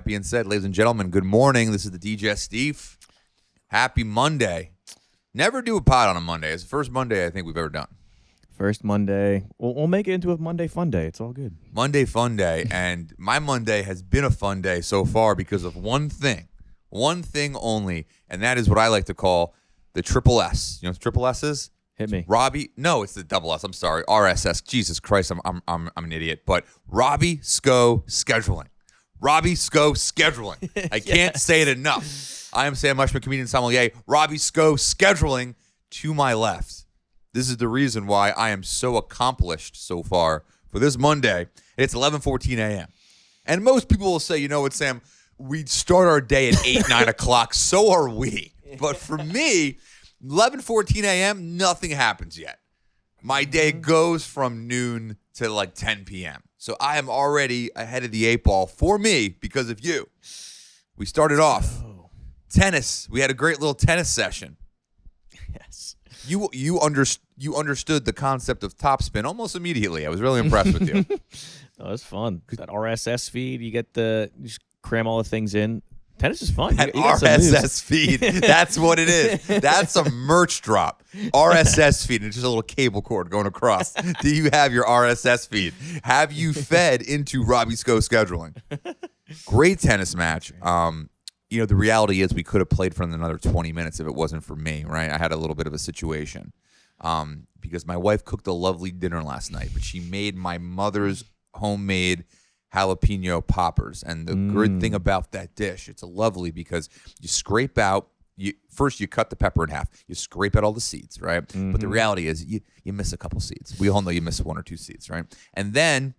that being said, ladies and gentlemen, good morning. This is the Digestif. Happy Monday. Never do a pod on a Monday. It's the first Monday I think we've ever done. First Monday. We'll make it into a Monday fun day. It's all good. Monday fun day. And my Monday has been a fun day so far because of one thing only, and that is what I like to call the triple S. You know what the triple S is? Hit me. Robbie. No, it's the double S. I'm sorry. RSS. Jesus Christ, I'm an idiot. But Robbie Sco scheduling. Robbie Sco scheduling. I can't say it enough. I am Sam Mushman, comedian sommelier. Robbie Sco scheduling to my left. This is the reason why I am so accomplished so far for this Monday. It's 11:14 a.m. And most people will say, you know what, Sam? We start our day at 8, 9 o'clock. So are we. But for me, 11:14 a.m., nothing happens yet. My day goes from noon to like 10 p.m. So I am already ahead of the 8 ball for me because of you. We started off tennis. We had a great little tennis session. Yes. You understood the concept of topspin almost immediately. I was really impressed with you. Oh, it's fun. That RSS feed, you just cram all the things in. Tennis is fun. That you got some moves. RSS feed. That's what it is. That's a merch drop. RSS feed. And it's just a little cable cord going across. Do you have your RSS feed? Have you fed into Robbie Sco scheduling? Great tennis match. The reality is we could have played for another 20 minutes if it wasn't for me, right? I had a little bit of a situation because my wife cooked a lovely dinner last night, but she made my mother's homemade jalapeno poppers. And the good thing about that dish, it's lovely because you scrape out, first you cut the pepper in half. You scrape out all the seeds, right? Mm-hmm. But the reality is you miss a couple seeds. We all know you miss 1 or 2 seeds, right? And then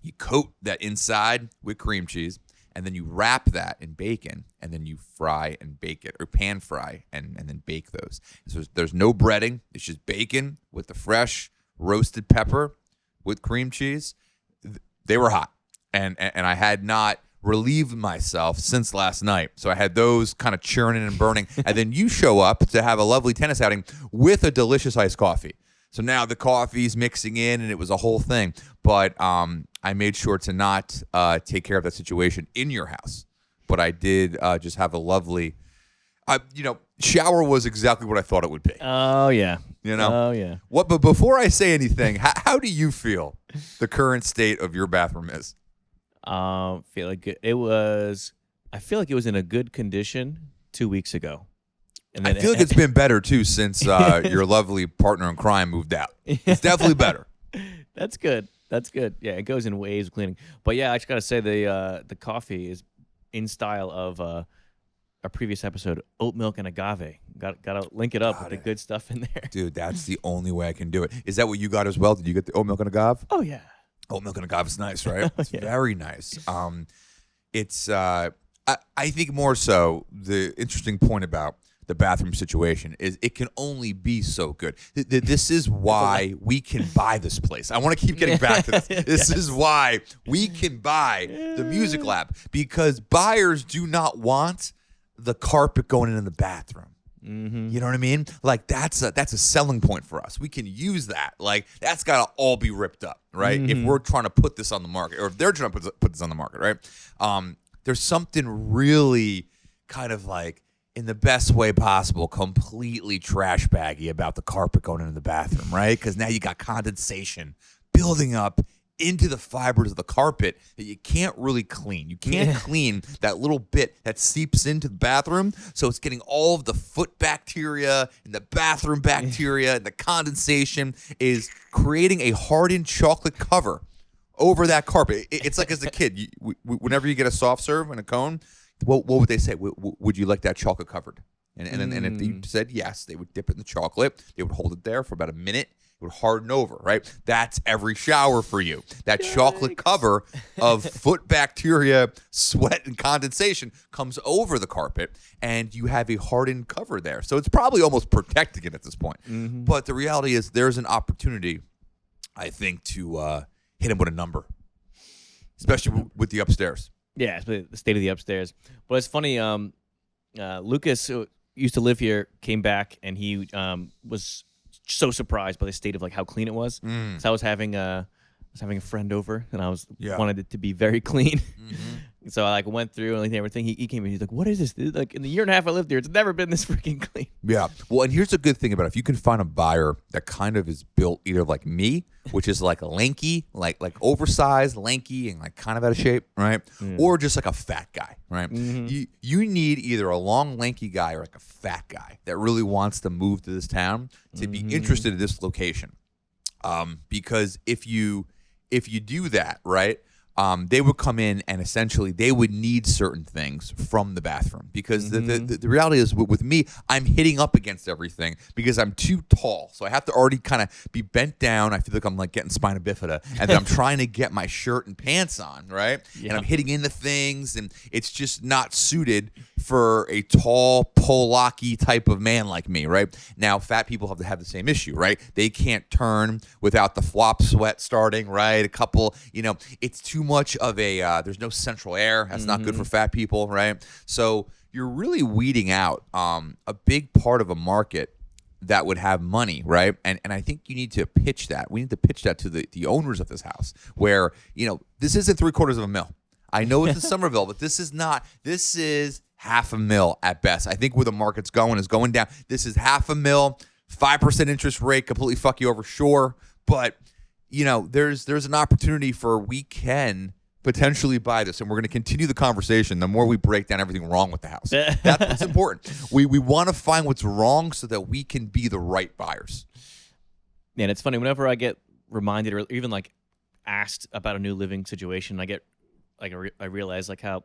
you coat that inside with cream cheese. And then you wrap that in bacon, and then you fry and bake it, or pan fry and then bake those. So there's no breading. It's just bacon with the fresh roasted pepper with cream cheese. They were hot, and I had not relieved myself since last night. So I had those kind of churning and burning. And then you show up to have a lovely tennis outing with a delicious iced coffee. So now the coffee's mixing in, and it was a whole thing. But I made sure to not take care of that situation in your house. But I did just have a lovely, shower was exactly what I thought it would be. Oh, yeah. Oh, yeah. But before I say anything, how do you feel the current state of your bathroom is? I feel like it was in a good condition 2 weeks ago. And I feel like it's been better, too, since your lovely partner in crime moved out. It's definitely better. That's good. Yeah, it goes in waves of cleaning. But, yeah, I just got to say the coffee is in style of a previous episode, oat milk and agave. Got to link it up with the good stuff in there. Dude, that's the only way I can do it. Is that what you got as well? Did you get the oat milk and agave? Oh, yeah. Oat milk and agave is nice, right? It's very nice. It's I think more so the interesting point about the bathroom situation is it can only be so good. This is why we can buy this place. I want to keep getting back to this. This is why we can buy the Music Lab, because buyers do not want the carpet going in the bathroom. Mm-hmm. You know what I mean? Like that's a selling point for us. We can use that. Like that's got to all be ripped up, right? Mm-hmm. If we're trying to put this on the market, or if they're trying to put this on the market, right? There's something really kind of like, in the best way possible, completely trash baggy about the carpet going into the bathroom, right? Because now you got condensation building up into the fibers of the carpet that you can't really clean. You can't clean that little bit that seeps into the bathroom, so it's getting all of the foot bacteria and the bathroom bacteria, and the condensation is creating a hardened chocolate cover over that carpet. It's like as a kid, whenever you get a soft serve and a cone, what would they say? Would you like that chocolate covered? And if you said yes, they would dip it in the chocolate. They would hold it there for about a minute. It would harden over, right? That's every shower for you. That chocolate cover of foot bacteria, sweat, and condensation comes over the carpet, and you have a hardened cover there. So it's probably almost protecting it at this point. Mm-hmm. But the reality is there's an opportunity, I think, to hit him with a number, especially with the upstairs. Yeah, the state of the upstairs. But it's funny, Lucas used to live here, came back, and he was so surprised by the state of like how clean it was. So I was having was having a friend over, and I was Yeah. wanted it to be very clean. Mm-hmm. So I like went through and everything. He came in. He's like, "What is this? Dude? Like in the year and a half I lived here, it's never been this freaking clean." Yeah. Well, and here's a good thing about it. If you can find a buyer that kind of is built either like me, which is like lanky, like oversized, lanky, and like kind of out of shape, right? Or just like a fat guy, right? You need either a long, lanky guy or like a fat guy that really wants to move to this town to be interested in this location. Because if you do that, right? They would come in and essentially they would need certain things from the bathroom because the reality is with me, I'm hitting up against everything because I'm too tall. So I have to already kind of be bent down. I feel like I'm like getting spina bifida and then I'm trying to get my shirt and pants on, right? Yeah. And I'm hitting into things and it's just not suited for a tall, Polaki type of man like me, right? Now, fat people have to have the same issue, right? They can't turn without the flop sweat starting, right? A couple, it's too much of a there's no central air. That's not good for fat people, right? So you're really weeding out a big part of a market that would have money, right? And I think you need to pitch that. We need to pitch that to the owners of this house where, this isn't $750,000. I know it's in Somerville, but this is not. This is $500,000 at best. I think where the market's going is going down. This is $500,000, 5% interest rate, completely fuck you over, sure. But there's an opportunity for we can potentially buy this, and we're going to continue the conversation the more we break down everything wrong with the house. That's what's important. We want to find what's wrong so that we can be the right buyers. Yeah, and it's funny whenever I get reminded or even like asked about a new living situation, I get like I realize like how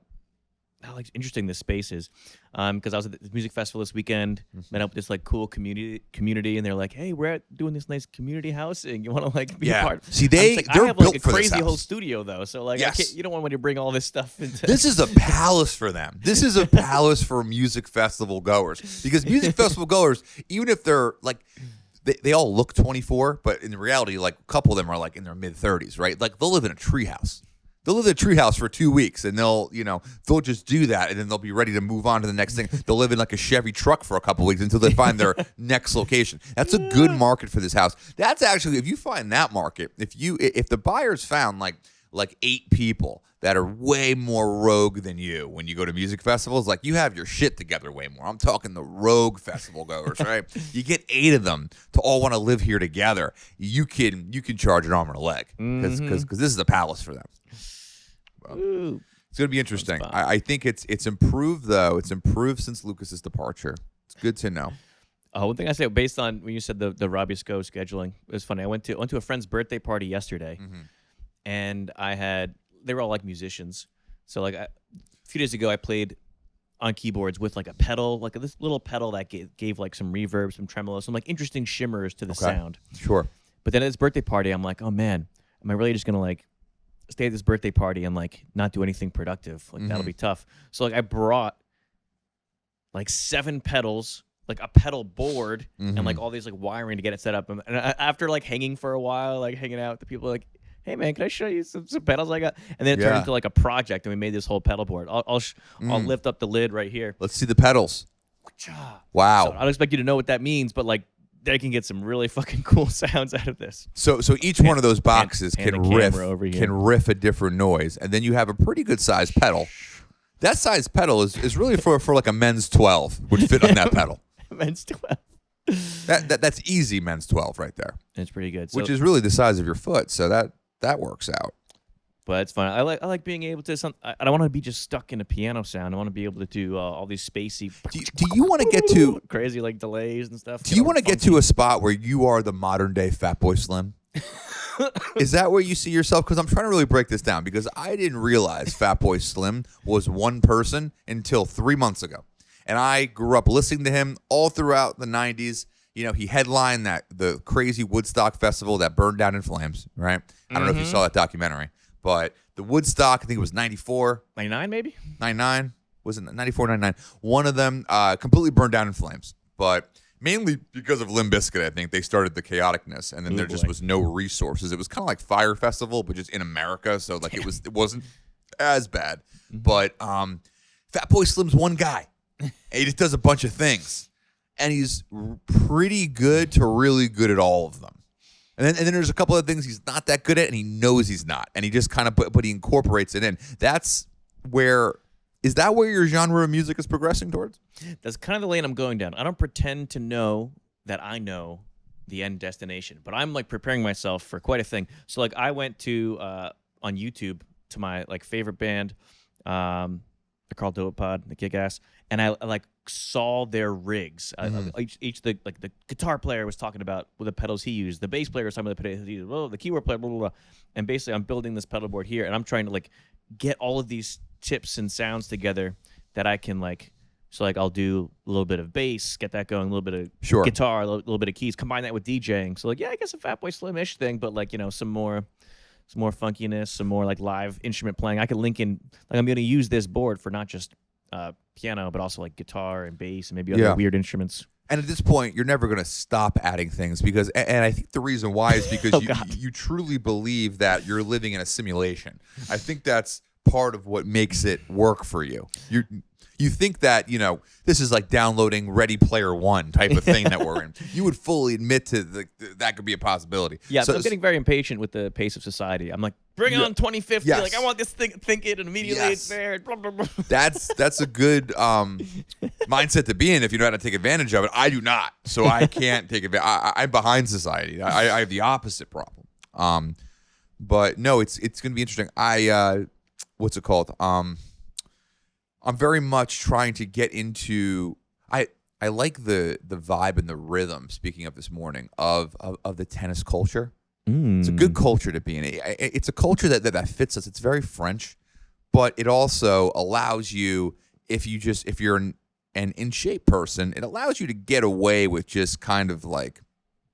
like interesting this space is, because I was at the music festival this weekend, met up with this like cool community, and they're like, "Hey, we're doing this nice community housing. You want to like be a part?" See, they're I have built like a crazy whole studio though, so like yes. you don't want me to bring all this stuff into. This is a palace for them. This is a palace for music festival goers because music festival goers, even if they're like. They all look 24, but in reality, like a couple of them are like in their mid 30s, right? Like they'll live in a treehouse. They'll live in a treehouse for 2 weeks, and they'll just do that, and then they'll be ready to move on to the next thing. They'll live in like a Chevy truck for a couple of weeks until they find their next location. That's a good market for this house. That's actually, if you find that market, if the buyers found like 8 people that are way more rogue than you when you go to music festivals, like you have your shit together way more. I'm talking the rogue festival goers, right? You get 8 of them to all want to live here together. You can charge an arm and a leg because this is a palace for them. Well, it's going to be interesting. I think it's improved though. It's improved since Lucas's departure. It's good to know. One thing I say based on when you said the Robbie Sco scheduling, it was funny. I went to a friend's birthday party yesterday, and they were all like musicians. So like a few days ago, I played on keyboards with like a pedal, like this little pedal that gave like some reverb, some tremolo, some like interesting shimmers to the sound. Sure. But then at this birthday party, I'm like, oh man, am I really just gonna like stay at this birthday party and like not do anything productive? Like that'll be tough. So like I brought like 7 pedals, like a pedal board, and like all these like wiring to get it set up. And after like hanging for a while, like hanging out with the people, like, hey man, can I show you some pedals I got? And then it turned into like a project, and we made this whole pedal board. I'll lift up the lid right here. Let's see the pedals. Wow. So I don't expect you to know what that means, but like they can get some really fucking cool sounds out of this. So each one of those boxes can riff a different noise, and then you have a pretty good sized pedal. That size pedal is really for like a men's 12 would fit on that pedal. Men's 12. That's easy men's 12 right there. It's pretty good. Which is really the size of your foot, so that works out. But it's fun. I like being able to. I don't want to be just stuck in a piano sound. I want to be able to do all these spacey. Do you want to get to crazy like delays and stuff? Do you want to get to a spot where you are the modern day Fatboy Slim? Is that where you see yourself? Because I'm trying to really break this down because I didn't realize Fatboy Slim was one person until 3 months ago, and I grew up listening to him all throughout the '90s. He headlined the crazy Woodstock festival that burned down in flames. Right? I don't know if you saw that documentary. But the Woodstock, I think it was 94. 99 maybe? 99. Was it 94, 99? One of them completely burned down in flames. But mainly because of Limp Bizkit, I think they started the chaoticness. And then there just was no resources. It was kind of like Fire Festival, but just in America. So like it wasn't as bad. But Fatboy Slim's one guy. And he just does a bunch of things. And he's pretty good to really good at all of them. And then there's a couple of things he's not that good at, and he knows he's not, and he just kind of but he incorporates it in. Is that where your genre of music is progressing towards? That's kind of the lane I'm going down. I don't pretend to know that I know the end destination, but I'm like preparing myself for quite a thing. So like I went to on YouTube to my like favorite band, they're called Dopapod, the Kick-Ass, and I like saw their rigs. Each the guitar player was talking about the pedals he used, the bass player was talking about the pedals he used, the keyboard player, blah, blah, blah. And basically I'm building this pedal board here, and I'm trying to like get all of these tips and sounds together that I can like. So like I'll do a little bit of bass, get that going, a little bit of guitar, a little bit of keys, combine that with DJing. So like, yeah, I guess a Fatboy Slim-ish thing, but like, some more funkiness, some more like live instrument playing. I could link in, like I'm going to use this board for not just piano, but also like guitar and bass and maybe other weird instruments. And at this point, you're never going to stop adding things because, and I think the reason why is because you truly believe that you're living in a simulation. I think that's part of what makes it work for you. You think that, this is like downloading Ready Player One type of thing that we're in. You would fully admit to that could be a possibility. Yeah, so I'm getting very impatient with the pace of society. I'm like, bring on 2050. Yes. Like, I want this thing, think it, and immediately it's there. Blah, blah, blah. That's a good mindset to be in if you know how to take advantage of it. I do not, so I can't take advantage. I'm behind society. I have the opposite problem. But no, it's going to be interesting. What's it called? I'm very much trying to get into. I like the vibe and the rhythm. Speaking of this morning, of the tennis culture, it's a good culture to be in. It's a culture that fits us. It's very French, but it also allows you if you're an in shape person, it allows you to get away with just kind of like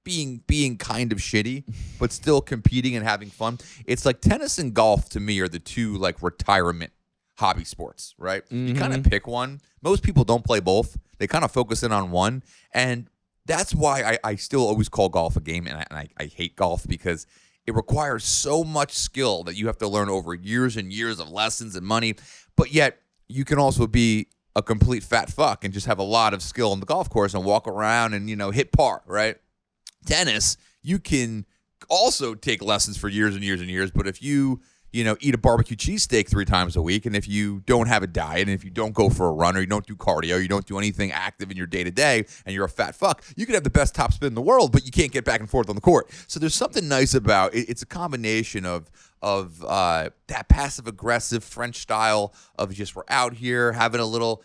being kind of shitty, but still competing and having fun. It's like tennis and golf to me are the two like retirement hobby sports, right? Mm-hmm. You kind of pick one. Most people don't play both. They kind of focus in on one. And that's why I still always call golf a game. And I hate golf because it requires so much skill that you have to learn over years and years of lessons and money. But yet you can also be a complete fat fuck and just have a lot of skill on the golf course and walk around and, hit par, right? Tennis, you can also take lessons for years and years and years. But if you eat a barbecue cheesesteak 3 times a week, and if you don't have a diet, and if you don't go for a run, or you don't do cardio, you don't do anything active in your day-to-day, and you're a fat fuck, you could have the best topspin in the world, but you can't get back and forth on the court. So there's something nice about it. It's a combination of that passive-aggressive French style of just we're out here having a little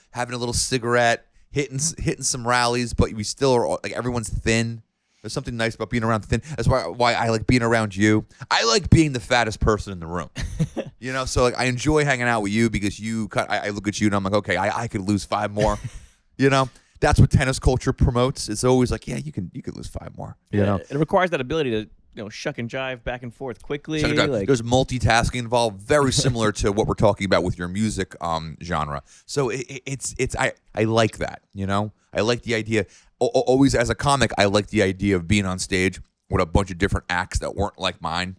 cigarette, hitting some rallies, but we still are like everyone's thin. There's something nice about being around thin. That's why I like being around you. I like being the fattest person in the room. So like I enjoy hanging out with you because I look at you and I'm like, okay, I could lose 5 more. That's what tennis culture promotes. It's always like, yeah, you could lose 5 more. It requires that ability to shuck and jive back and forth quickly. There's multitasking involved, very similar to what we're talking about with your music genre. So I like that. I like the idea. Always as a comic, I like the idea of being on stage with a bunch of different acts that weren't like mine.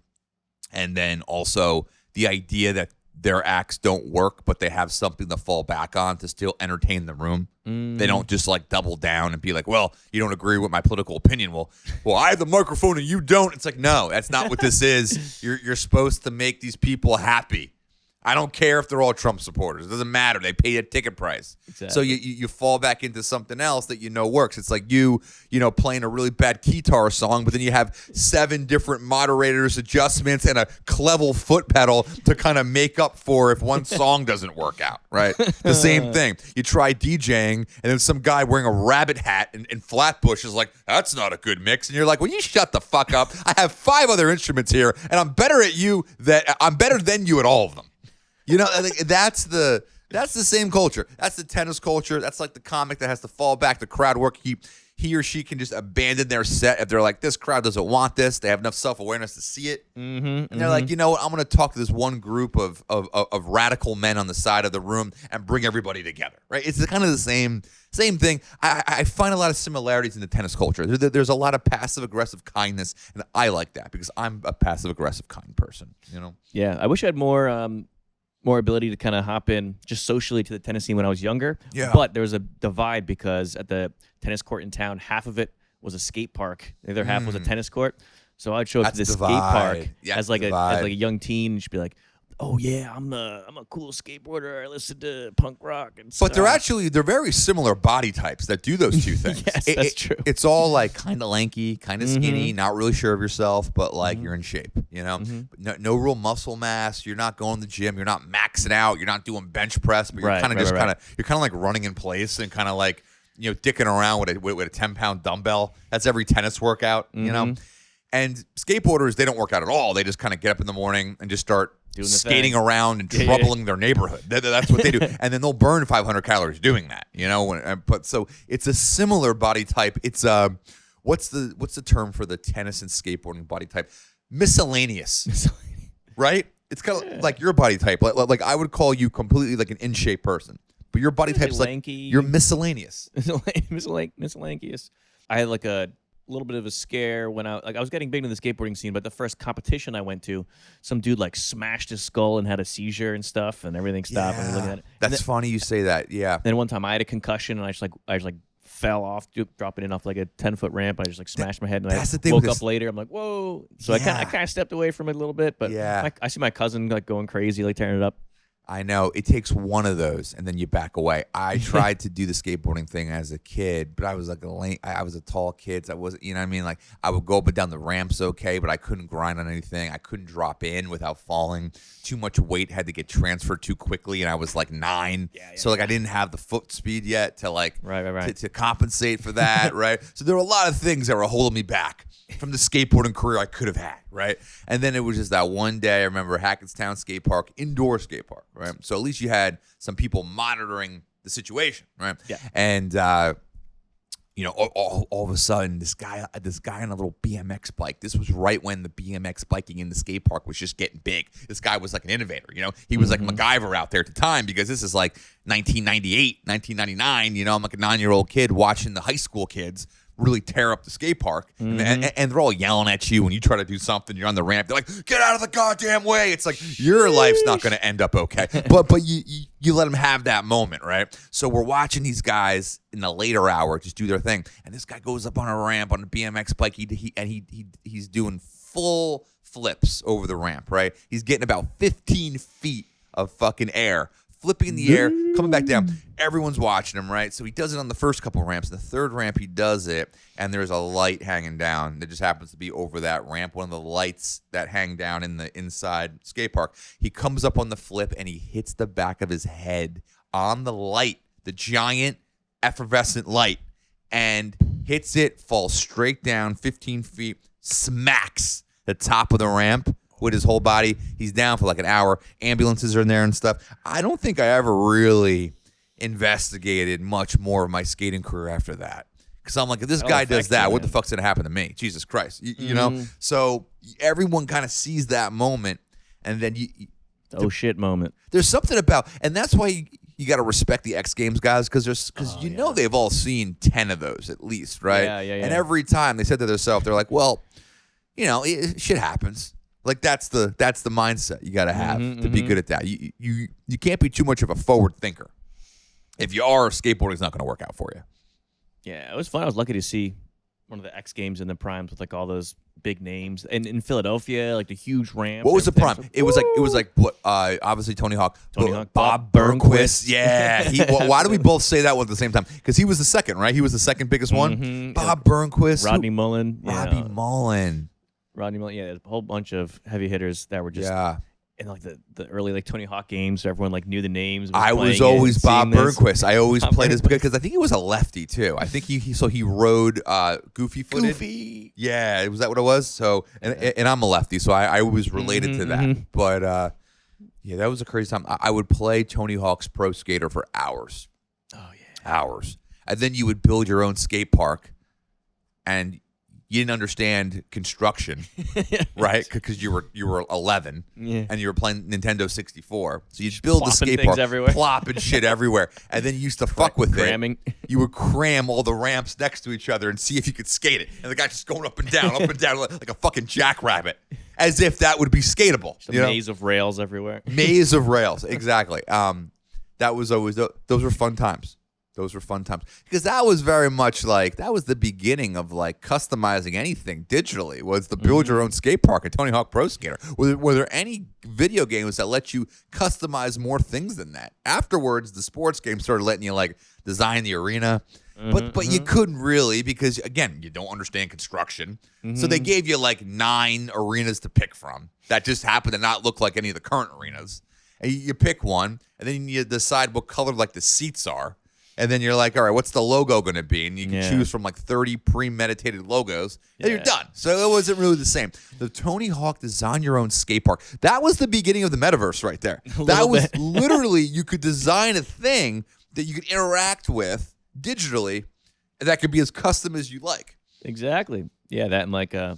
And then also the idea that their acts don't work, but they have something to fall back on to still entertain the room. They don't just like double down and be like, well, you don't agree with my political opinion. Well, I have the microphone and you don't. It's like, no, that's not what this is. You're supposed to make these people happy. I don't care if they're all Trump supporters. It doesn't matter. They pay a ticket price. Exactly. So you fall back into something else that works. It's like you playing a really bad guitar song, but then you have 7 different moderators, adjustments, and a clever foot pedal to kind of make up for if one song doesn't work out, right? The same thing. You try DJing, and then some guy wearing a rabbit hat and Flatbush is like, that's not a good mix. And you're like, well, you shut the fuck up. I have 5 other instruments here, and I'm better than you at all of them. I think that's the same culture. That's the tennis culture. That's like the comic that has to fall back. The crowd work. He or she can just abandon their set if they're like, this crowd doesn't want this. They have enough self-awareness to see it. And they're like, you know what? I'm going to talk to this one group of radical men on the side of the room and bring everybody together. Right? It's kind of the same thing. I find a lot of similarities in the tennis culture. There's a lot of passive-aggressive kindness, and I like that because I'm a passive-aggressive kind person. Yeah, I wish I had more ability to kind of hop in just socially to the tennis scene when I was younger. Yeah. But there was a divide because at the tennis court in town, half of it was a skate park. The other half was a tennis court. So I'd show up to That's this skate divide. park Yeah, as like divide. a young teen, and she'd be like, "Oh yeah, I'm a cool skateboarder. I listen to punk rock and stuff." But they're very similar body types that do those two things. Yes, that's true. It's all like kind of lanky, kind of skinny, not really sure of yourself, but like you're in shape, you know? No real muscle mass. You're not going to the gym. You're not maxing out. You're not doing bench press, but you're kind of like running in place and kind of like, you know, dicking around with a 10-pound dumbbell. That's every tennis workout, you know? And skateboarders, they don't work out at all. They just kind of get up in the morning and just start skating around and troubling their neighborhood. That's what they do. And then they'll burn 500 calories doing that, you know? But so it's a similar body type. It's what's the term for the tennis and skateboarding body type? Miscellaneous. Right? It's kind of like your body type. Like I would call you completely like an in shape person. But your body type's like lanky. You're miscellaneous. Miscellaneous. I had like a little bit of a scare when I was getting big into the skateboarding scene, but the first competition I went to, some dude like smashed his skull and had a seizure and stuff, and everything stopped. Yeah, and looking at it. That's funny you say that. Yeah. Then one time I had a concussion and I just like fell off, dropping in off like a 10-foot ramp. I just like smashed my head and that's I the thing woke with up later. I'm like, whoa. So I kind of stepped away from it a little bit, but I see my cousin like going crazy, like tearing it up. I know it takes one of those, and then you back away. I tried to do the skateboarding thing as a kid, but I was like I was a tall kid. So I wasn't, you know what I mean? Like I would go up and down the ramps okay, but I couldn't grind on anything. I couldn't drop in without falling. Too much weight had to get transferred too quickly, and I was like 9, so like I didn't have the foot speed yet to like to compensate for that, right? So there were a lot of things that were holding me back from the skateboarding career I could have had, right? And then it was just that one day I remember Hackettstown Skate Park, indoor skate park, right? So at least you had some people monitoring the situation, right? Yeah. And you know, all of a sudden, this guy on a little BMX bike. This was right when the BMX biking in the skate park was just getting big. This guy was like an innovator, you know. He was like MacGyver out there at the time because this is like 1998, 1999. You know, I'm like a 9-year-old kid watching the high school kids really tear up the skate park, and they're all yelling at you when you try to do something. You're on the ramp. They're like, "Get out of the goddamn way!" It's like your life's not going to end up okay. But you let them have that moment, right? So we're watching these guys in the later hour just do their thing, and this guy goes up on a ramp on a BMX bike. He's doing full flips over the ramp, right? He's getting about 15 feet of fucking air, flipping in the air, coming back down. Everyone's watching him, right? So he does it on the first couple ramps. The third ramp, he does it, and there's a light hanging down that just happens to be over that ramp, one of the lights that hang down in the inside skate park. He comes up on the flip, and he hits the back of his head on the light, the giant effervescent light, and hits it, falls straight down 15 feet, smacks the top of the ramp with his whole body. He's down for like an hour. Ambulances are in there and stuff. I don't think I ever really investigated much more of my skating career after that. Because I'm like, if this guy does that, what the fuck's going to happen to me? Jesus Christ. You know? So everyone kind of sees that moment, and then shit moment. There's something about, and that's why you got to respect the X Games guys, because know they've all seen 10 of those at least, right? Yeah. And every time they said to themselves, they're like, well, you know, shit happens. Like that's the mindset you got to have to be good at that. You can't be too much of a forward thinker. If you are, skateboarding's not going to work out for you. Yeah, it was fun. I was lucky to see one of the X Games in the primes with like all those big names, and in Philadelphia, like the huge ramp. What was the prime? It was like what? Obviously Tony Hawk, Bob Burnquist. Yeah. Why do we both say that one at the same time? Because he was the second, right? He was the second biggest one. Bob Burnquist, Rodney Mullen, Robbie Mullen. Rodney Mullen, yeah, there's a whole bunch of heavy hitters that were just in like the early like Tony Hawk games. So everyone like knew the names. I was always Bob Burnquist. I always played his because I think he was a lefty too. I think he rode goofy footed. Goofy. Yeah, was that what it was? So and I'm a lefty, so I was related to that. But yeah, that was a crazy time. I would play Tony Hawk's Pro Skater for hours. Oh yeah, hours, and then you would build your own skate park, and you didn't understand construction, right? Because you were 11 and you were playing Nintendo 64. So you'd build the skate park, plopping shit everywhere, and then you used to fuck with it. You would cram all the ramps next to each other and see if you could skate it. And the guy just going up and down like a fucking jackrabbit, as if that would be skatable. Just a maze of rails everywhere. Maze of rails, exactly. That was always those were fun times. Those were fun times because that was very much like that was the beginning of like customizing anything digitally. Was the build your own skate park and Tony Hawk Pro Skater? Were there any video games that let you customize more things than that? Afterwards, the sports games started letting you like design the arena, but you couldn't really because again, you don't understand construction. So they gave you like 9 arenas to pick from that just happened to not look like any of the current arenas. And you pick one, and then you decide what color like the seats are. And then you're like, all right, what's the logo going to be? And you can choose from like 30 premeditated logos, and you're done. So it wasn't really the same. The Tony Hawk design your own skate park. That was the beginning of the metaverse right there. That was literally, you could design a thing that you could interact with digitally, and that could be as custom as you like. Exactly. Yeah, that and like a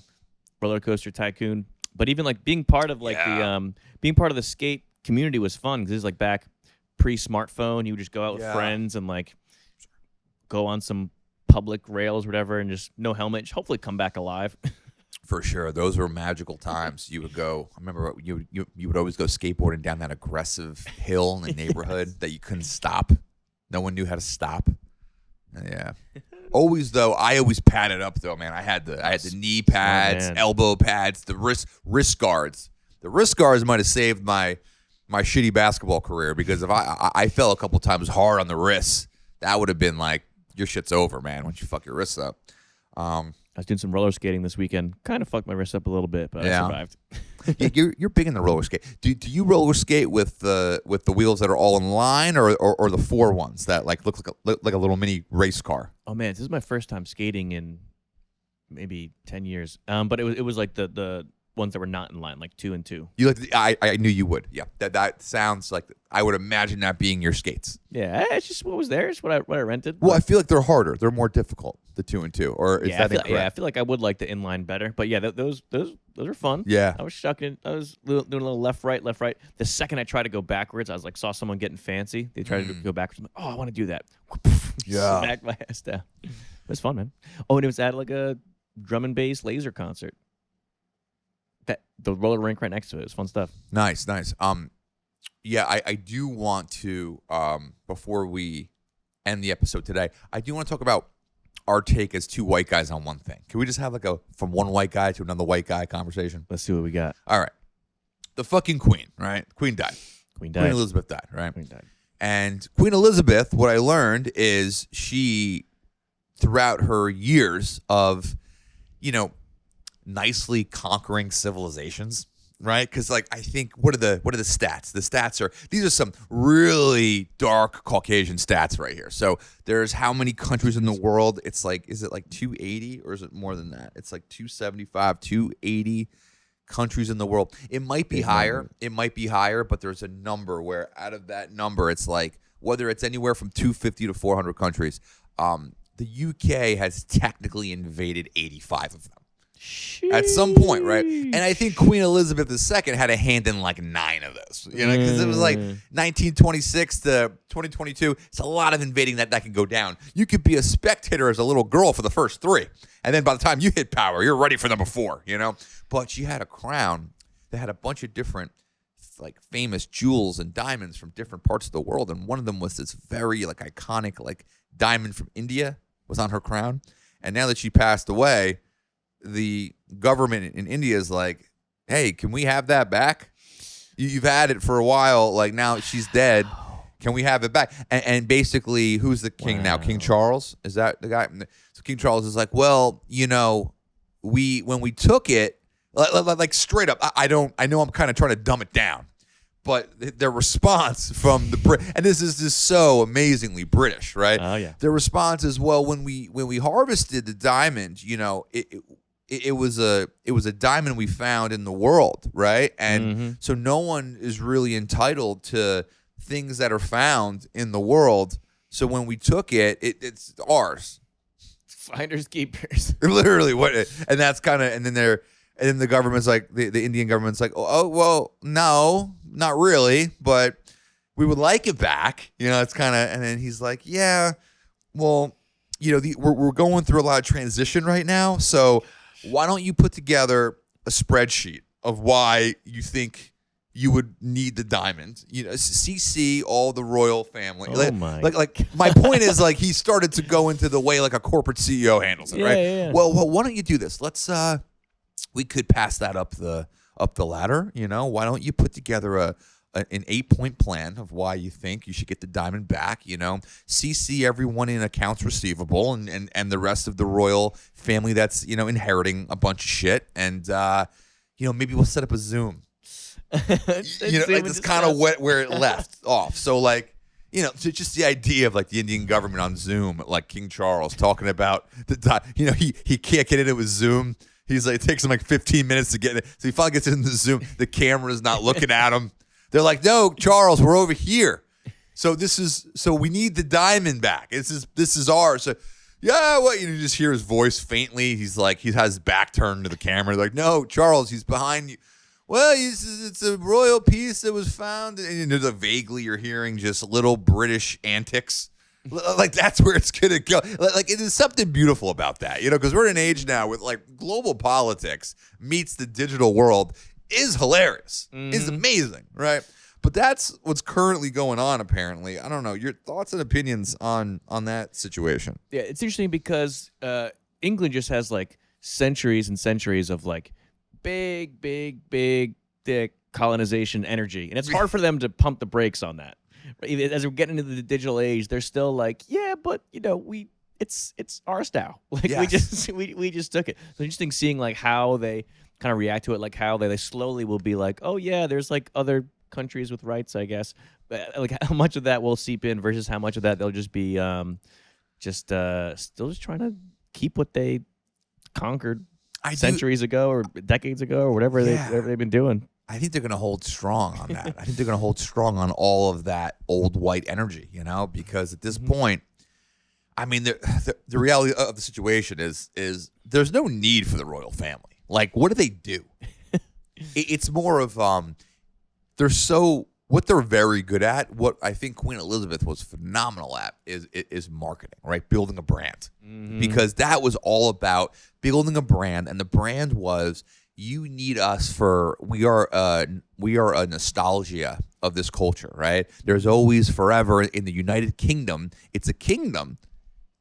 roller coaster tycoon. But even like being part of like being part of the skate community was fun because it's like back pre-smartphone. You would just go out with friends and like go on some public rails or whatever and just no helmet, hopefully come back alive. For sure. Those were magical times. You would go, I remember you would always go skateboarding down that aggressive hill in the neighborhood that you couldn't stop. No one knew how to stop. Yeah. Always though, I always padded up though, man. I had the knee pads, elbow pads, the wrist guards. The wrist guards might have saved my shitty basketball career because if I fell a couple times hard on the wrists, that would have been like your shit's over, man. Once you fuck your wrists up. I was doing some roller skating this weekend. Kind of fucked my wrist up a little bit, but I survived. Yeah, you're big in the roller skate. Do you roller skate with the wheels that are all in line or the 4 ones that like look like a little mini race car? Oh man, this is my first time skating in maybe 10 years. But it was like the ones that were not in line, like 2 and 2. You like? I knew you would. Yeah, that sounds like I would imagine that being your skates. Yeah, it's just what was there. It's what I rented. Well, I feel like they're harder. They're more difficult. The 2 and 2, or is that incorrect? Yeah, I feel like I would like the inline better. But yeah, those are fun. Yeah, I was shucking. I was doing a little left, right. The second I tried to go backwards, I was like, saw someone getting fancy. They tried to go backwards. I'm like, oh, I want to do that. Yeah, smacked my ass down. It was fun, man. Oh, and it was at like a drum and bass laser concert. The roller rink right next to it. It's fun stuff. Nice. Yeah, I do want to, before we end the episode today, I do want to talk about our take as 2 white guys on one thing. Can we just have like a from one white guy to another white guy conversation? Let's see what we got. All right. The fucking Queen, right? Queen died. Queen Elizabeth died, right? Queen died. And Queen Elizabeth, what I learned is she, throughout her years of, nicely conquering civilizations, right? Because like I think what are the stats? The stats these are some really dark Caucasian stats right here. So there's how many countries in the world? It's like, is it like 280 or is it more than that? It's like 275, 280 countries in the world. It might be higher. It might be higher, but there's a number where out of that number, it's like whether it's anywhere from 250 to 400 countries. The UK has technically invaded 85 of them. At some point, right? And I think Queen Elizabeth II had a hand in like 9 of those, because it was like 1926 to 2022. It's a lot of invading that can go down. You could be a spectator as a little girl for the first 3. And then by the time you hit power, you're ready for number 4, But she had a crown that had a bunch of different like famous jewels and diamonds from different parts of the world. And one of them was this very like iconic like diamond from India was on her crown. And now that she passed away, the government in India is like, hey, can we have that back? You've had it for a while. Like now she's dead. Can we have it back? And basically, who's the king now? King Charles? Is that the guy? So King Charles is like, well, when we took it, like straight up, I know I'm kind of trying to dumb it down, but their response from the Brit, and this is just so amazingly British, right? Oh yeah. Their response is, well, when we harvested the diamond, it was a diamond we found in the world, right? And so no one is really entitled to things that are found in the world. So when we took it, it's ours. Finders keepers. Literally, and that's kind of, and then the government's like, the Indian government's like, oh well, no, not really, but we would like it back. It's kind of, and then he's like, yeah, well, we're going through a lot of transition right now, so why don't you put together a spreadsheet of why you think you would need the diamond. You know, CC all the royal family. Oh my my point is like he started to go into the way like a corporate CEO handles it, right? Yeah. Well, why don't you do this? Let's we could pass that up the ladder. You know, why don't you put together an 8-point plan of why you think you should get the diamond back? You know, CC everyone in accounts receivable and the rest of the royal family that's inheriting a bunch of shit, and maybe we'll set up a Zoom. It's kind of where it left off. So just the idea of like the Indian government on Zoom, like King Charles talking about he can't get into his Zoom. He's like, it takes him like 15 minutes to get it. So he finally gets into the Zoom. The camera's not looking at him. They're like, no, Charles, we're over here. So we need the diamond back. This is ours. So yeah, well, you just hear his voice faintly. He's like, he has his back turned to the camera. They're like, no, Charles, he's behind you. Well, it's a royal piece that was found. And vaguely you're hearing just little British antics. Like that's where it's going to go. Like it is something beautiful about that, because we're in an age now with like global politics meets the digital world is hilarious, is amazing, right? But that's what's currently going on, apparently. I don't know. Your thoughts and opinions on that situation. Yeah, it's interesting because England just has like centuries and centuries of like big, thick colonization energy. And it's hard for them to pump the brakes on that. As we're getting into the digital age, they're still like, yeah, but it's our style. Like yes. we just took it. So interesting seeing like how they kind of react to it, like how they slowly will be like, oh yeah, there's like other countries with rights, I guess. But like how much of that will seep in versus how much of that they'll just be still just trying to keep what they conquered centuries ago or decades ago or whatever they've been doing. I think they're going to hold strong on that. I think they're going to hold strong on all of that old white energy, because at this point, I mean, the reality of the situation is there's no need for the royal family. Like, what do they do? It's more of what they're very good at. What I think Queen Elizabeth was phenomenal at is marketing, right? Building a brand, because that was all about building a brand, and the brand was you need us for we are a nostalgia of this culture, right? There's always forever in the United Kingdom. It's a kingdom.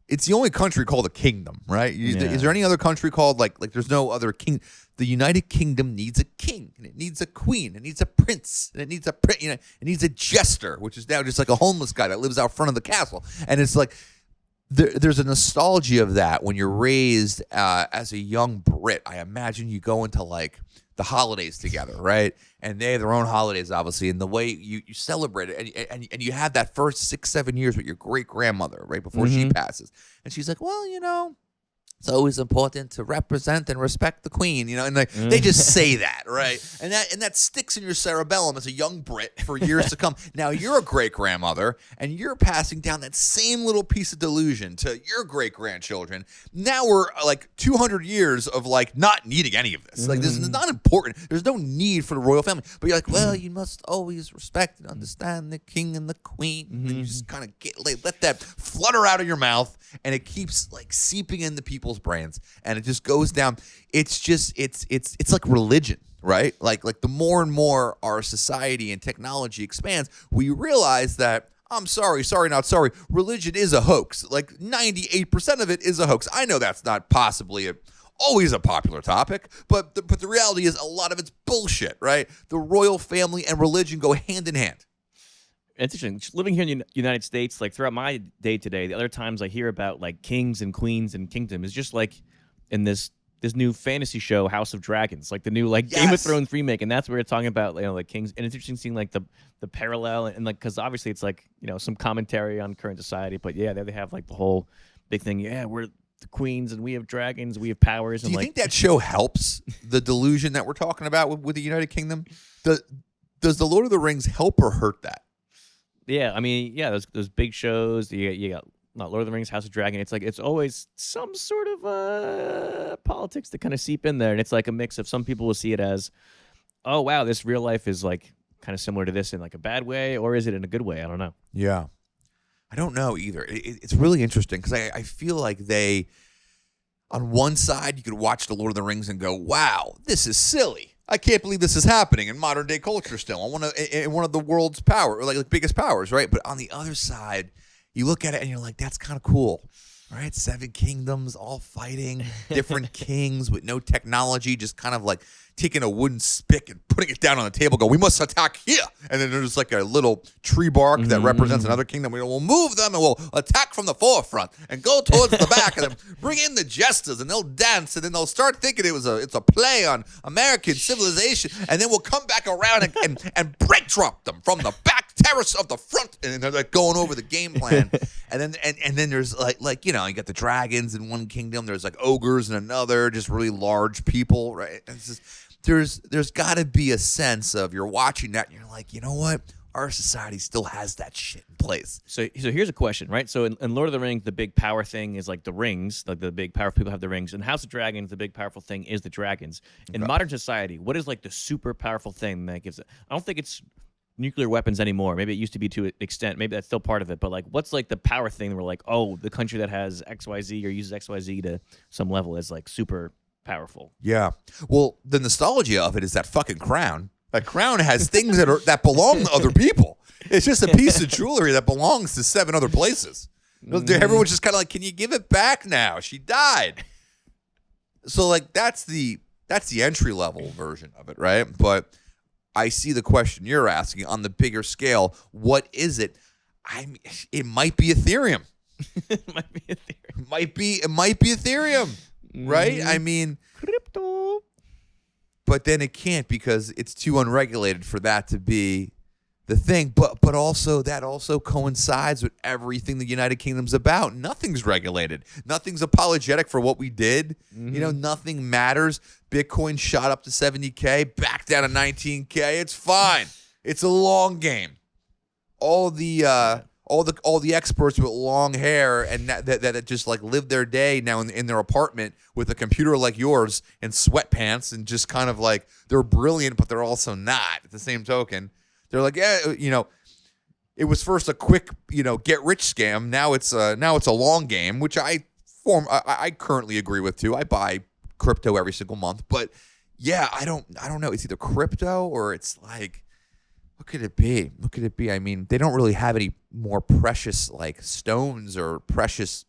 It's the only country called a kingdom, right? Is there any other country called like there's no other king? The United Kingdom needs a king, and it needs a queen, it needs a prince, and it needs it needs a jester, which is now just like a homeless guy that lives out front of the castle. And it's like there's a nostalgia of that when you're raised as a young Brit. I imagine you go into like the holidays together, right? And they have their own holidays, obviously, and the way you celebrate it, and you have that first 6-7 years with your great grandmother, right before she passes, and she's like, well, it's always important to represent and respect the queen, and they just say that, right? And that sticks in your cerebellum as a young Brit for years to come. Now you're a great grandmother, and you're passing down that same little piece of delusion to your great grandchildren. Now we're like 200 years of like not needing any of this. Like this is not important. There's no need for the royal family. But you're like, well, you must always respect and understand the king and the queen. And you just kind of let that flutter out of your mouth, and it keeps like seeping into people's brains, and it just goes down. It's just it's like religion, right? Like the more and more our society and technology expands, we realize that I'm sorry, not sorry, religion is a hoax. Like 98% of it is a hoax. I know that's not possibly always a popular topic, but the reality is a lot of it's bullshit, right? The royal family and religion go hand in hand. It's interesting. Living here in the United States, like throughout my day today, the other times I hear about like kings and queens and kingdom is just like in this new fantasy show, House of Dragons, like the new like Game of Thrones remake, and that's where we're talking about like kings. And it's interesting seeing like the parallel and like because obviously it's like some commentary on current society, but yeah, they have like the whole big thing. Yeah, we're the queens and we have dragons, we have powers. Do you think that show helps the delusion that we're talking about with the United Kingdom? Does the Lord of the Rings help or hurt that? Yeah, I mean, yeah, those big shows. You got Lord of the Rings, House of Dragon. It's like it's always some sort of politics that kind of seep in there, and it's like a mix of some people will see it as, oh wow, this real life is like kind of similar to this in like a bad way, or is it in a good way? I don't know. Yeah, I don't know either. It's really interesting because I feel like they, on one side, you could watch the Lord of the Rings and go, wow, this is silly. I can't believe this is happening in modern day culture still. In one of the world's like biggest powers, right? But on the other side, you look at it and you're like, that's kind of cool, right? 7 kingdoms all fighting, different kings with no technology, just kind of like taking a wooden stick and putting it down on the table, go, we must attack here. And then there's like a little tree bark that represents another kingdom. We'll move them and we'll attack from the forefront and go towards the back and then bring in the jesters and they'll dance and then they'll start thinking it's a play on American civilization. And then we'll come back around and break drop them from the back terrace of the front. And they're like going over the game plan. And then there's like, you got the dragons in one kingdom. There's like ogres in another, just really large people, right? It's just, there's got to be a sense of you're watching that and you're like, you know what? Our society still has that shit in place. So here's a question, right? So in Lord of the Rings, the big power thing is like the rings, like the big powerful people have the rings. In House of Dragons, the big powerful thing is the dragons. In modern society, what is like the super powerful thing that gives it? I don't think it's nuclear weapons anymore. Maybe it used to be to an extent. Maybe that's still part of it. But like, what's like the power thing where like, oh, the country that has XYZ or uses XYZ to some level is like super powerful. Yeah. Well, the nostalgia of it is that fucking crown. That crown has things that belong to other people. It's just a piece of jewelry that belongs to 7 other places. Everyone's just kind of like, can you give it back now? She died. So like that's the entry level version of it, right? But I see the question you're asking on the bigger scale. What is it? It might be Ethereum. It might be Ethereum. It might be Ethereum. Right? I mean, crypto. But then it can't because it's too unregulated for that to be the thing. But also that also coincides with everything the United Kingdom's about. Nothing's regulated. Nothing's apologetic for what we did. Nothing matters. Bitcoin shot up to 70K, back down to 19K. It's fine. It's a long game. All the experts with long hair and that just like live their day now in their apartment with a computer like yours and sweatpants and just kind of like they're brilliant, but they're also not at the same token. They're like, yeah, it was first a quick, get rich scam. Now it's a long game, which I currently agree with too. I buy crypto every single month, but yeah, I don't know. It's either crypto or it's like, what could it be? What could it be? I mean, they don't really have any more precious like stones or precious,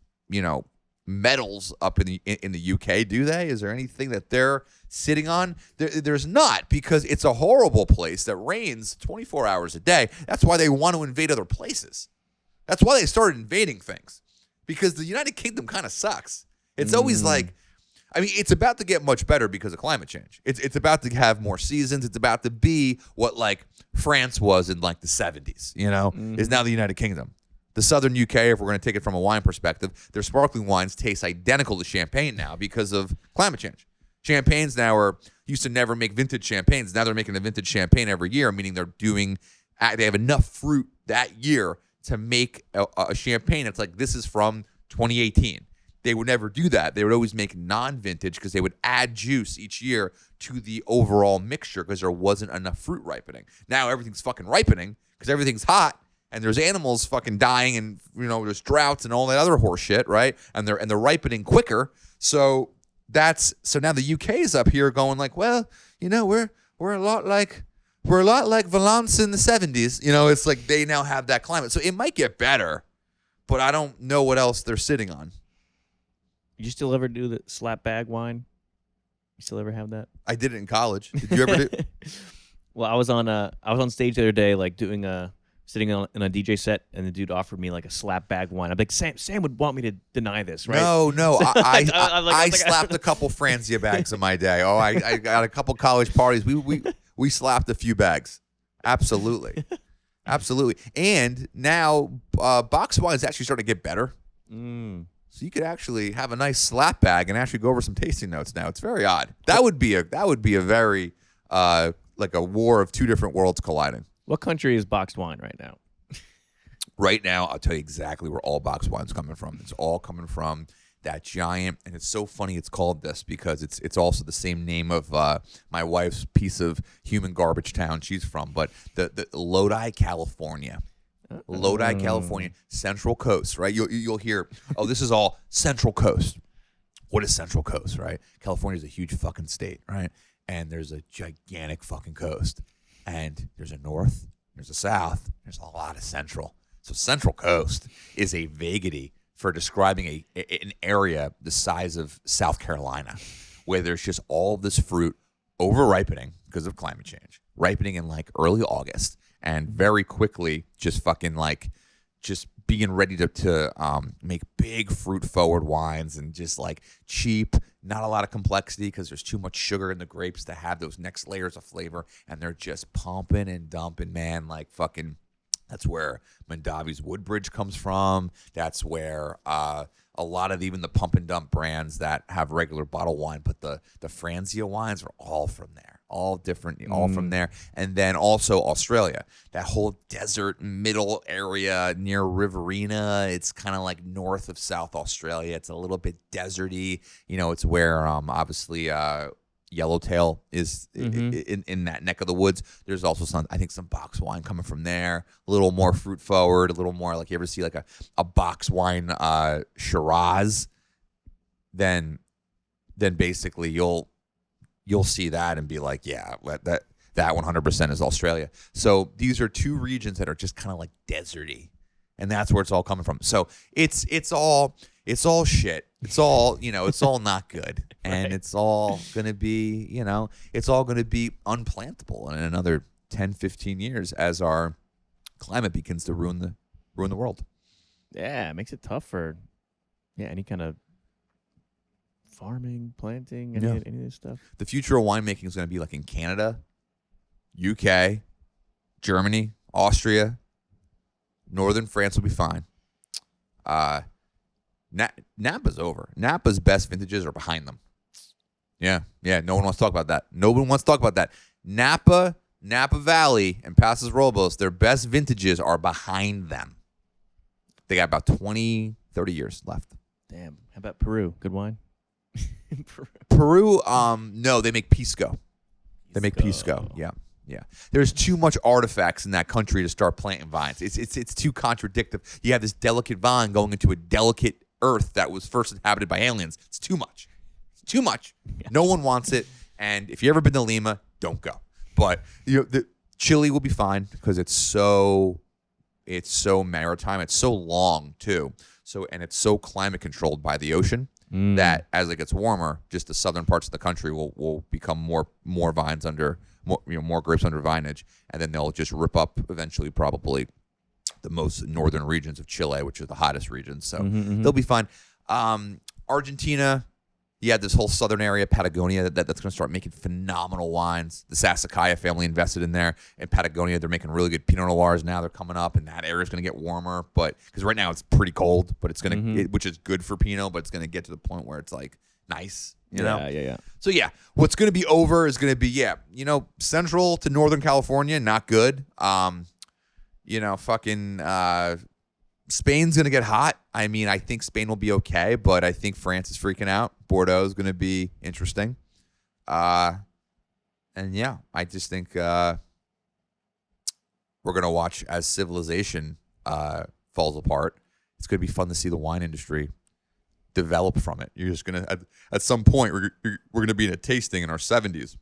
metals up in the UK, do they? Is there anything that they're sitting on? There's not, because it's a horrible place that rains 24 hours a day. That's why they want to invade other places. That's why they started invading things, because the United Kingdom kind of sucks. It's always like, I mean, it's about to get much better because of climate change. It's about to have more seasons. It's about to be what like France was in like the 70s, is now the United Kingdom. The southern UK, if we're going to take it from a wine perspective, their sparkling wines taste identical to champagne now because of climate change. Champagnes now used to never make vintage champagnes. Now they're making the vintage champagne every year, meaning they have enough fruit that year to make a champagne. It's like, this is from 2018. They would never do that. They would always make non-vintage because they would add juice each year to the overall mixture because there wasn't enough fruit ripening. Now everything's fucking ripening because everything's hot and there's animals fucking dying and there's droughts and all that other horse shit, right? And they're ripening quicker. So now the UK is up here going like, well, we're a lot like Valence in the 70s. It's like they now have that climate. So it might get better, but I don't know what else they're sitting on. You still ever do the slap bag wine? You still ever have that? I did it in college. Did you ever do? Well, I was on stage the other day, like doing sitting in a DJ set, and the dude offered me like a slap bag wine. I'm like, Sam would want me to deny this, right? No. I slapped a couple Franzia bags in my day. Oh, I got a couple college parties. We slapped a few bags. Absolutely. And now box wine is actually starting to get better. So you could actually have a nice slap bag and actually go over some tasting notes now. It's very odd. That would be a very like a war of two different worlds colliding. What country is boxed wine right now? Right now, I'll tell you exactly where all boxed wine's coming from. It's all coming from that giant, and it's so funny it's called this because it's also the same name of my wife's piece of human garbage town she's from, but the Lodi, California. Lodi, California, Central Coast, right? You'll hear, oh, this is all Central Coast. What is Central Coast, right? California is a huge fucking state, right? and there's a gigantic fucking coast. And there's a north, there's a south, there's a lot of central. So Central Coast is a vagity for describing an area the size of South Carolina, where there's just all this fruit over-ripening because of climate change, ripening in like early August, and very quickly just fucking like just being ready to make big fruit-forward wines and just like cheap, not a lot of complexity because there's too much sugar in the grapes to have those next layers of flavor, and they're just pumping and dumping, man, like fucking. That's where Mondavi's Woodbridge comes from. That's where a lot of even the pump and dump brands that have regular bottle wine, but the Franzia wines are all from there, all different, all from there. And then also Australia, that whole desert middle area near Riverina. It's kind of like north of South Australia. It's a little bit deserty. You know, it's where obviously Yellowtail is in that neck of the woods. There's also some box wine coming from there, a little more fruit forward, a little more like you ever see like a box wine Shiraz, then basically you'll see that and be like, yeah, that 100% is Australia. So these are two regions that are just kind of like deserty, and that's where it's all coming from. So it's all shit. It's all, it's all not good. And Right. it's all going to be, it's all going to be unplantable in another 10, 15 years as our climate begins to ruin the world. Yeah, it makes it tough for any kind of farming, planting, any of this stuff. The future of winemaking is going to be like in Canada, UK, Germany, Austria, northern France will be fine. Napa's over. Napa's best vintages are behind them. Yeah. No one wants to talk about that. No one wants to talk about that. Napa Valley, and Pasos Robles, their best vintages are behind them. They got about 20, 30 years left. Damn. How about Peru? Good wine? Peru, no, they make Pisco. They make Pisco. Yeah. There's too much artifacts in that country to start planting vines. It's too contradictory. You have this delicate vine going into a delicate earth that was first inhabited by aliens. It's too much. It's too much. Yeah. No one wants it. And if you've ever been to Lima, don't go. But the Chile will be fine because it's so maritime. It's so long too. And it's so climate controlled by the ocean that as it gets warmer, just the southern parts of the country will become more vines under more grapes under vinage, and then they'll just rip up eventually probably the most northern regions of Chile, which are the hottest regions. So they'll be fine. Argentina, you had this whole southern area, Patagonia, that's going to start making phenomenal wines. The Sassicaia family invested in there. In Patagonia, they're making really good Pinot Noirs now. They're coming up, and that area is going to get warmer. But because right now it's pretty cold, but it's going to, which is good for Pinot, but it's going to get to the point where it's like nice. You know? Yeah. So what's going to be over is going to be central to Northern California, not good. Spain's going to get hot. I mean, I think Spain will be okay, but I think France is freaking out. Bordeaux is going to be interesting. I just think we're going to watch as civilization falls apart. It's going to be fun to see the wine industry develop from it. You're just going to, at some point, we're going to be in a tasting in our 70s,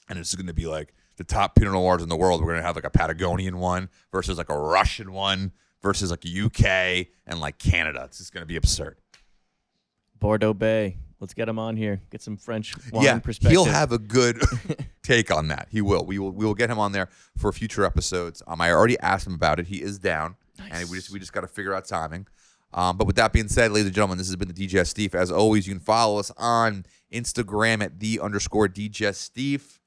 and it's going to be like the top Pinot Noirs in the world. We're going to have like a Patagonian one versus like a Russian one versus like UK and like Canada. It's just going to be absurd. Bordeaux Bay. Let's get him on here. Get some French wine perspective. He'll have a good take on that. He will. We will get him on there for future episodes. I already asked him about it. He is down. Nice. And we just got to figure out timing. But with that being said, ladies and gentlemen, this has been the Digestif. As always, you can follow us on Instagram at _Digestif.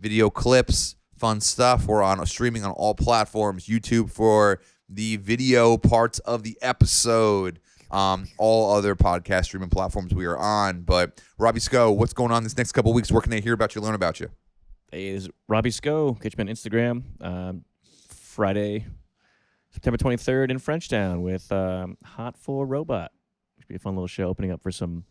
Video clips, fun stuff. We're on streaming on all platforms. YouTube for the video parts of the episode. All other podcast streaming platforms we are on. But Robbie Sco, what's going on this next couple of weeks? Where can they hear about you, learn about you? Hey, this is Robbie Sco. Catch me on Instagram. Friday, September 23rd in Frenchtown with Hot for Robot. Which should be a fun little show, opening up for some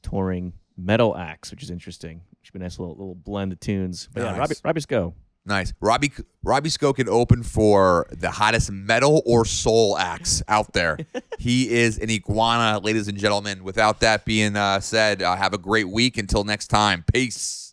touring metal acts, which is interesting. Should be a nice little blend of tunes. But nice. Yeah, Robbie Sco. Nice. Robbie Sco can open for the hottest metal or soul acts out there. He is an iguana, ladies and gentlemen. Without that being said, have a great week. Until next time. Peace.